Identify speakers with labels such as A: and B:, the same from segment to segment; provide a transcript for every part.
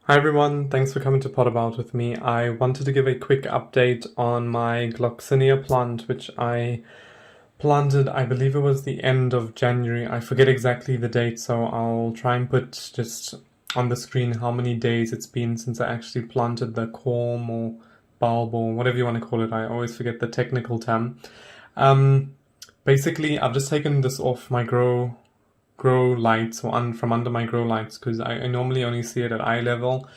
A: Hi everyone, thanks for coming to Pot About with me. I wanted to give a quick update on my Gloxinia plant, which I planted, I believe it was the end of January. I forget exactly the date, so I'll try and put just on the screen how many days it's been since I actually planted the corm or bulb or whatever you want to call it. I always forget the technical term. Um, Basically, I've just taken this off my grow lights or from under my grow lights because I normally only see it at eye level.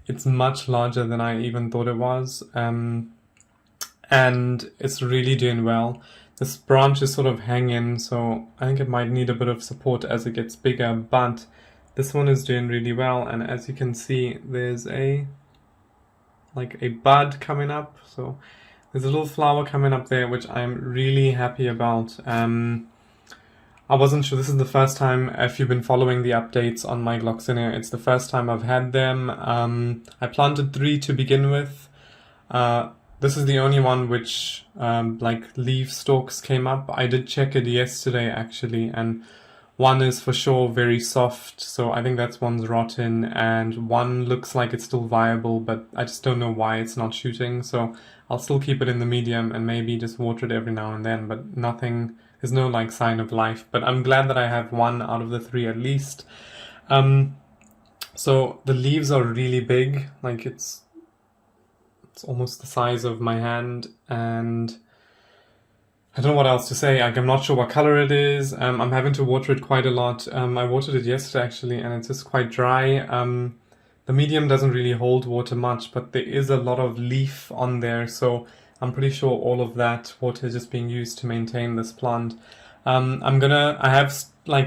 A: It's much larger than I even thought it was, and it's really doing well. This branch is sort of hanging, so I think it might need a bit of support as it gets bigger, but this one is doing really well. And as you can see, there's a bud coming up, so there's a little flower coming up there, which I'm really happy about. I wasn't sure. This is the first time, if you've been following the updates on my Gloxinia, it's the first time I've had them. I planted 3 to begin with. This is the only one which leaf stalks came up. I did check it yesterday actually, and one is for sure very soft, so I think that's one's rotten, and one looks like it's still viable, but I just don't know why it's not shooting, so I'll still keep it in the medium and maybe just water it every now and then, but nothing, there's no sign of life. But I'm glad that I have 1 out of the 3 at least. So the leaves are really big, it's almost the size of my hand, and I don't know what else to say. I'm not sure what color it is. I'm having to water it quite a lot. I watered it yesterday actually, and it's just quite dry. The medium doesn't really hold water much, but there is a lot of leaf on there, so I'm pretty sure all of that water is just being used to maintain this plant. I have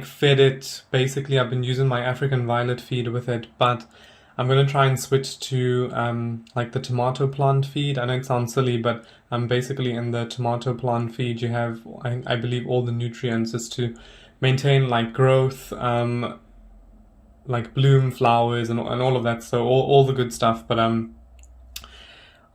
A: fed it, basically I've been using my African violet feed with it, but I'm gonna try and switch to the tomato plant feed. I know it sounds silly, but basically in the tomato plant feed you have, I believe, all the nutrients is to maintain growth, bloom, flowers, and all of that. So all the good stuff. But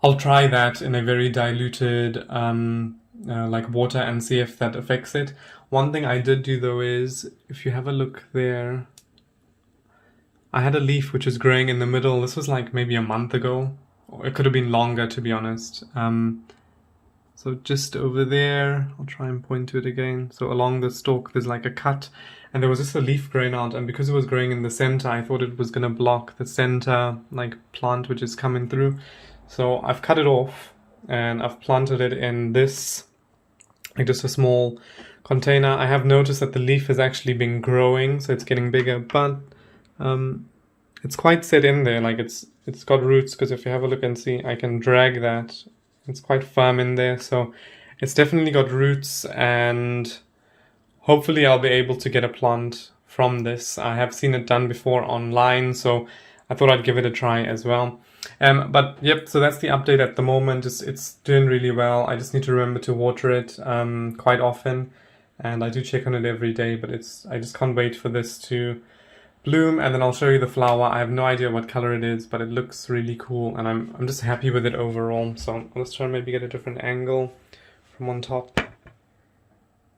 A: I'll try that in a very diluted water and see if that affects it. One thing I did do though is, if you have a look there, I had a leaf which was growing in the middle. This was maybe a month ago, or it could have been longer, to be honest. So just over there, I'll try and point to it again. So along the stalk, there's a cut, and there was just a leaf growing out. And because it was growing in the center, I thought it was gonna block the center plant which is coming through. So I've cut it off, and I've planted it in this, just a small container. I have noticed that the leaf has actually been growing, so it's getting bigger, but it's quite set in there. It's got roots, because if you have a look and see, I can drag that. It's quite firm in there, so it's definitely got roots, and hopefully I'll be able to get a plant from this. I have seen it done before online, so I thought I'd give it a try as well. But yep, so that's the update at the moment. It's doing really well. I just need to remember to water it quite often, and I do check on it every day, but I just can't wait for this to bloom, and then I'll show you the flower. I have no idea what color it is, but it looks really cool, and I'm just happy with it overall. So let's try and maybe get a different angle from on top.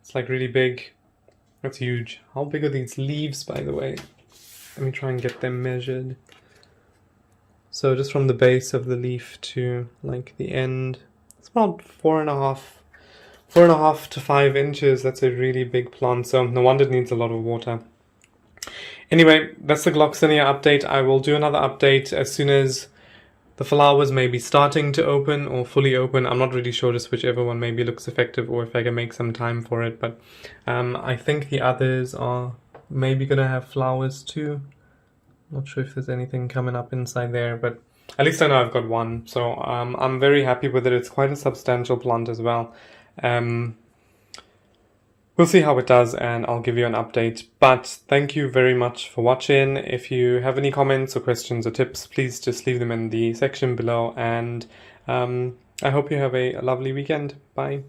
A: It's really big. That's huge. How big are these leaves, by the way? Let me try and get them measured. So just from the base of the leaf to the end, it's about 4.5 to 5 inches. That's a really big plant, so no wonder it needs a lot of water. Anyway, that's the Gloxinia update. I will do another update as soon as the flowers may be starting to open or fully open. I'm not really sure, just whichever one maybe looks effective, or if I can make some time for it. But I think the others are maybe gonna have flowers too. Not sure if there's anything coming up inside there, but at least I know I've got one. So I'm very happy with it. It's quite a substantial plant as well. We'll see how it does, and I'll give you an update. But thank you very much for watching. If you have any comments or questions or tips, please just leave them in the section below, and I hope you have a lovely weekend. Bye.